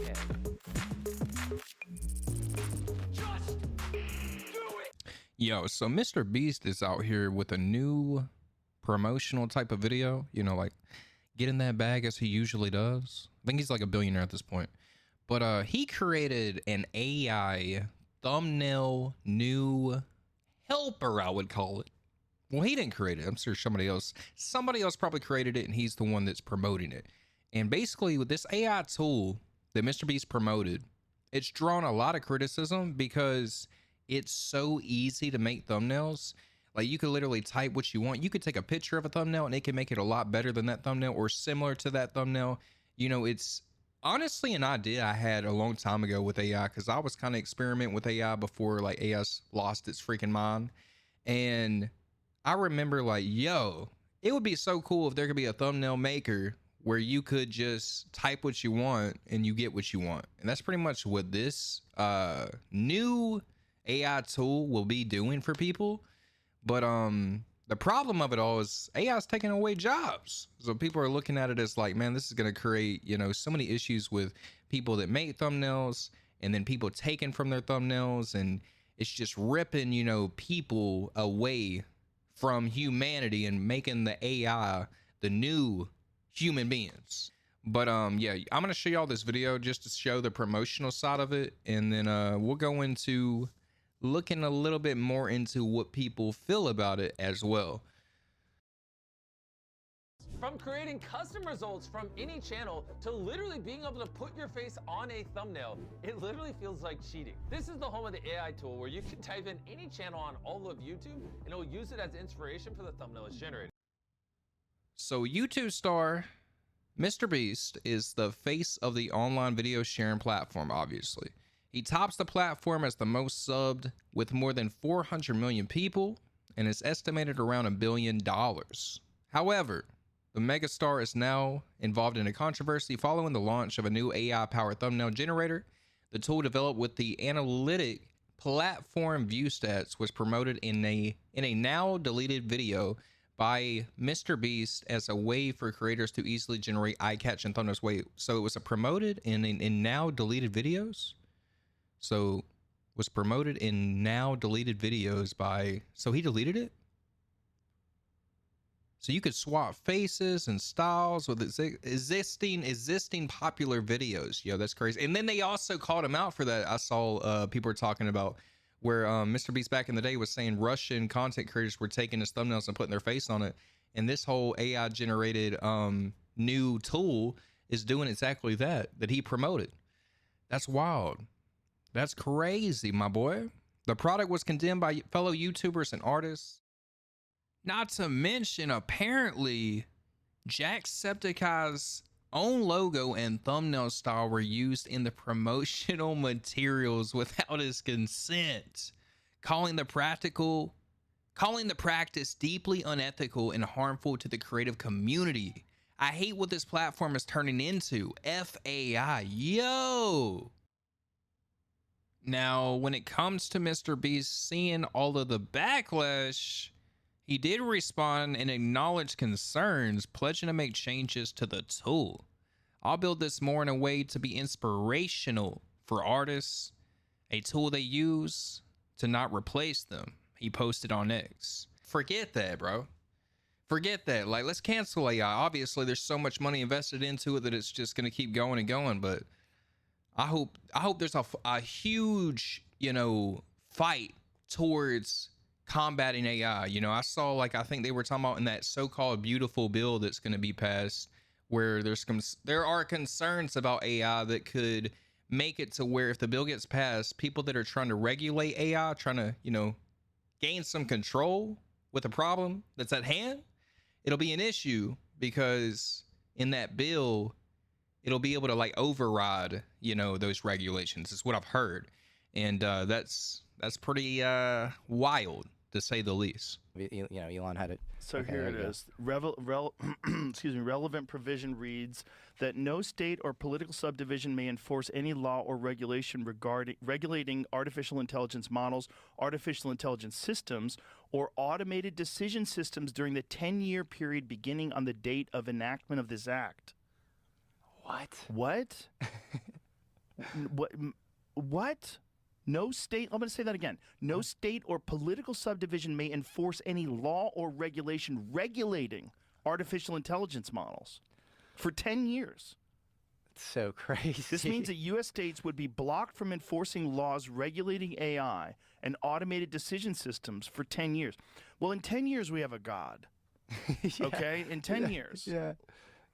Yeah. Yo, so Mr. Beast is out here with a new promotional type of video, you know, like get in that bag as he usually does. I think he's like a billionaire at this point. But he created an AI thumbnail new helper, I would call it. Well, he didn't create it. I'm sure somebody else probably created it, and he's the one that's promoting it. And basically, with this AI tool that Mr. Beast promoted, it's drawn a lot of criticism because it's so easy to make thumbnails. Like, you could literally type what you want. You could take a picture of a thumbnail and it can make it a lot better than that thumbnail or similar to that thumbnail. You know, it's honestly an idea I had a long time ago with AI, because I was kind of experimenting with AI before like AI lost its freaking mind. And I remember like, yo, it would be so cool if there could be a thumbnail maker where you could just type what you want and you get what you want. And that's pretty much what this new AI tool will be doing for people. But the problem of it all is AI is taking away jobs. So people are looking at it as like, man, this is going to create, you know, so many issues with people that make thumbnails, and then people taking from their thumbnails, and it's just ripping, you know, people away from humanity and making the AI the new human beings. But yeah, I'm gonna show y'all this video just to show the promotional side of it, and then we'll go into looking a little bit more into what people feel about it as well. From creating custom results from any channel to literally being able to put your face on a thumbnail, it literally feels like cheating. This is the home of the AI tool, where you can type in any channel on all of YouTube and it will use it as inspiration for the thumbnail it's generated. So YouTube star Mr. Beast is the face of the online video sharing platform, obviously. He tops the platform as the most subbed with more than 400 million people, and is estimated around $1 billion. However, the megastar is now involved in a controversy following the launch of a new AI-powered thumbnail generator. The tool, developed with the analytic platform ViewStats, was promoted in a now deleted video by Mr. Beast as a way for creators to easily generate eye-catching thumbnails. Wait, so it was promoted in now deleted videos? So was promoted in now deleted videos by, so he deleted it? So you could swap faces and styles with existing popular videos. Yo, that's crazy. And then they also called him out for that. I saw people were talking about where Mr. Beast back in the day was saying Russian content creators were taking his thumbnails and putting their face on it. And this whole AI generated new tool is doing exactly that he promoted. That's wild. That's crazy, my boy. The product was condemned by fellow YouTubers and artists. Not to mention, apparently, Jacksepticeye's own logo and thumbnail style were used in the promotional materials without his consent, calling the practice deeply unethical and harmful to the creative community. I hate what this platform is turning into. FAI, yo. Now, when it comes to Mr. Beast seeing all of the backlash, he did respond and acknowledge concerns, pledging to make changes to the tool. I'll build this more in a way to be inspirational for artists, a tool they use to not replace them, he posted on X. Forget that, bro. Forget that. Like, let's cancel AI. Obviously, there's so much money invested into it that it's just going to keep going and going, but I hope there's a huge, you know, fight towards combating AI. You know, I saw, like, I think they were talking about in that so-called beautiful bill that's going to be passed, where there are concerns about AI that could make it to where if the bill gets passed, people that are trying to regulate AI, trying to, you know, gain some control with a problem that's at hand, it'll be an issue, because in that bill, it'll be able to like override, you know, those regulations, is what I've heard. And that's pretty wild, to say the least. You know, Elon had it. So Okay, here there it you go. is. Excuse me. Relevant provision reads that no state or political subdivision may enforce any law or regulation regulating artificial intelligence models, artificial intelligence systems, or automated decision systems during the 10-year period beginning on the date of enactment of this act. What? What? What? No state, I'm going to say that again. No state or political subdivision may enforce any law or regulation regulating artificial intelligence models for 10 years. It's so crazy. This means that U.S. states would be blocked from enforcing laws regulating AI and automated decision systems for 10 years. Well, in 10 years, we have a God. Yeah. Okay? In 10 years. Yeah.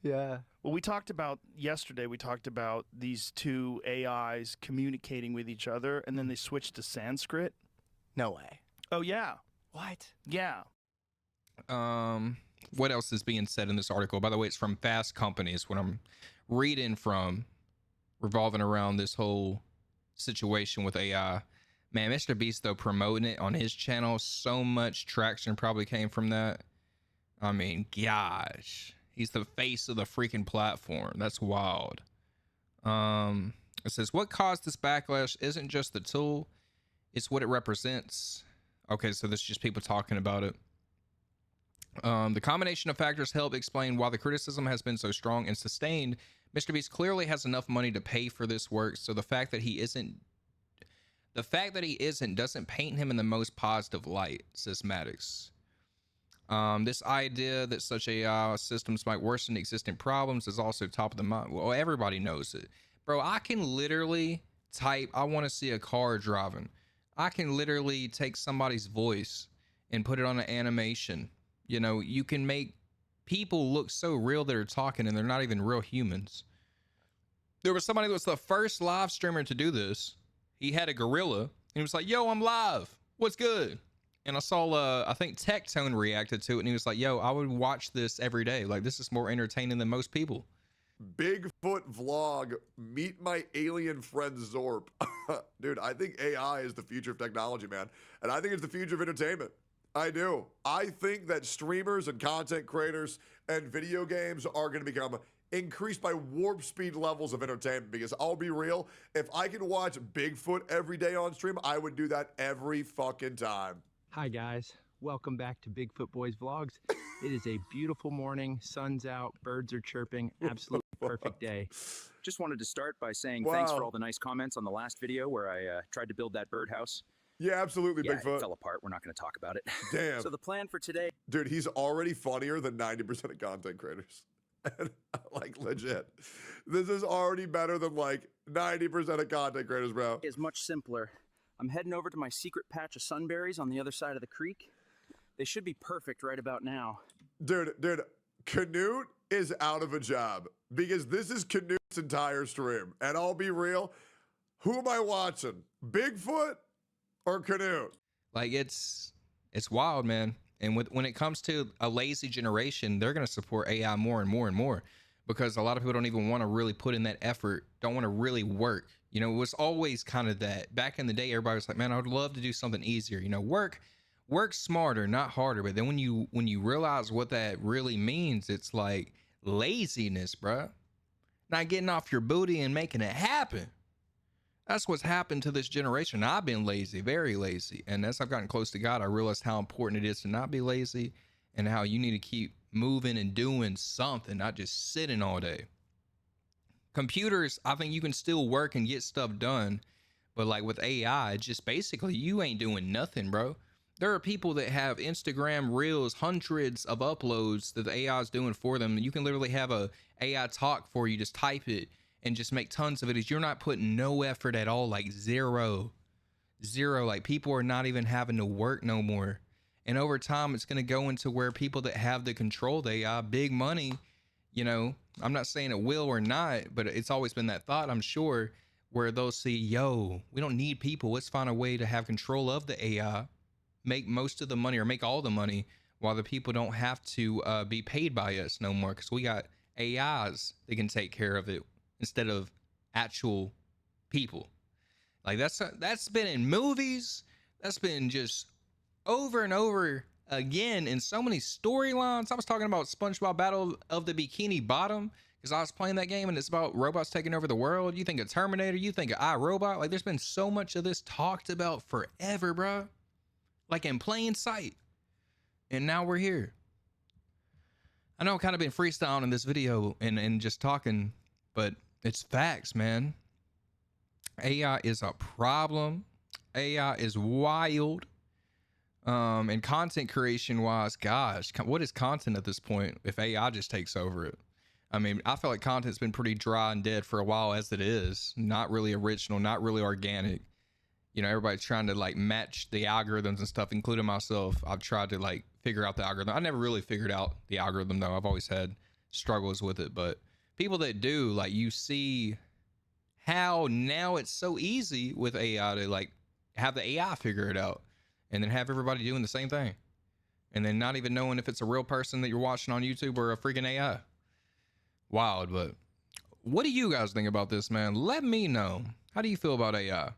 Yeah. Well, we talked about yesterday, we talked about these two AIs communicating with each other, and then they switched to Sanskrit. No way. Oh, yeah. What? Yeah. What else is being said in this article? By the way, it's from Fast Companies. What I'm reading from, revolving around this whole situation with AI. Man, Mr. Beast, though, promoting it on his channel, so much traction probably came from that. I mean, gosh. He's the face of the freaking platform. That's wild. It says, what caused this backlash isn't just the tool, it's what it represents. Okay, so this is just people talking about it. The combination of factors help explain why the criticism has been so strong and sustained. Mr. Beast clearly has enough money to pay for this work, so the fact that he isn't doesn't paint him in the most positive light, says Maddox. This idea that such AI systems might worsen existing problems is also top of the mind. Well, everybody knows it. Bro, I can literally type, I want to see a car driving. I can literally take somebody's voice and put it on an animation. You know, you can make people look so real that are talking and they're not even real humans. There was somebody that was the first live streamer to do this. He had a gorilla and he was like, yo, I'm live. What's good? And I saw, I think Tectone reacted to it and he was like, yo, I would watch this every day. Like, this is more entertaining than most people. Bigfoot vlog, meet my alien friend Zorp. Dude, I think AI is the future of technology, man. And I think it's the future of entertainment. I do. I think that streamers and content creators and video games are going to become increased by warp speed levels of entertainment, because I'll be real, if I could watch Bigfoot every day on stream, I would do that every fucking time. Hi guys, welcome back to Bigfoot Boys Vlogs. It is a beautiful morning, sun's out, birds are chirping, absolutely perfect day. Just wanted to start by saying thanks for all the nice comments on the last video where I tried to build that birdhouse. Yeah, absolutely, Yeah, Bigfoot. it fell apart, we're not going to talk about it. Damn. So the plan for today... Dude, he's already funnier than 90% of content creators. Like, legit. This is already better than, like, 90% of content creators, bro. ...is much simpler. I'm heading over to my secret patch of sunberries on the other side of the creek. They should be perfect right about now. Dude, Canute is out of a job because this is Canute's entire stream. And I'll be real, who am I watching? Bigfoot or Canute? Like, it's wild, man. And when it comes to a lazy generation, they're going to support AI more and more and more, because a lot of people don't even want to really put in that effort, don't want to really work. You know, it was always kind of that. Back in the day, everybody was like, man, I would love to do something easier. You know, work smarter, not harder. But then when you realize what that really means, it's like laziness, bruh. Not getting off your booty and making it happen. That's what's happened to this generation. I've been lazy, very lazy. And as I've gotten close to God, I realized how important it is to not be lazy and how you need to keep moving and doing something, not just sitting all day. Computers, I think you can still work and get stuff done, but like with AI, just basically you ain't doing nothing, bro. There are people that have Instagram Reels, hundreds of uploads that the AI is doing for them. You can literally have a AI talk for you, just type it and just make tons of videos. You're not putting no effort at all, like zero. Like, people are not even having to work no more. And over time, it's going to go into where people that have the control of AI, big money, you know, I'm not saying it will or not, but it's always been that thought, I'm sure, where they'll see, yo, we don't need people. Let's find a way to have control of the AI, make most of the money or make all the money, while the people don't have to be paid by us no more, because we got AIs that can take care of it instead of actual people. Like, that's been in movies. That's been just over and over again in so many storylines. I was talking about SpongeBob Battle of the Bikini Bottom because I was playing that game and it's about robots taking over the world. You think of Terminator, you think of iRobot. Like, there's been so much of this talked about forever, bro. Like, in plain sight. And now we're here. I know I've kind of been freestyling in this video and just talking but it's facts, man. AI is a problem. AI is wild. And content creation wise, gosh, what is content at this point if AI just takes over it? I mean, I feel like content's been pretty dry and dead for a while as it is. Not really original, not really organic. You know, everybody's trying to like match the algorithms and stuff, including myself. I've tried to like figure out the algorithm. I never really figured out the algorithm though. I've always had struggles with it, but people that do, like, you see how now it's so easy with AI to like have the AI figure it out and then have everybody doing the same thing and then not even knowing if it's a real person that you're watching on YouTube or a freaking AI. Wild. But what do you guys think about this, man? Let me know. How do you feel about AI?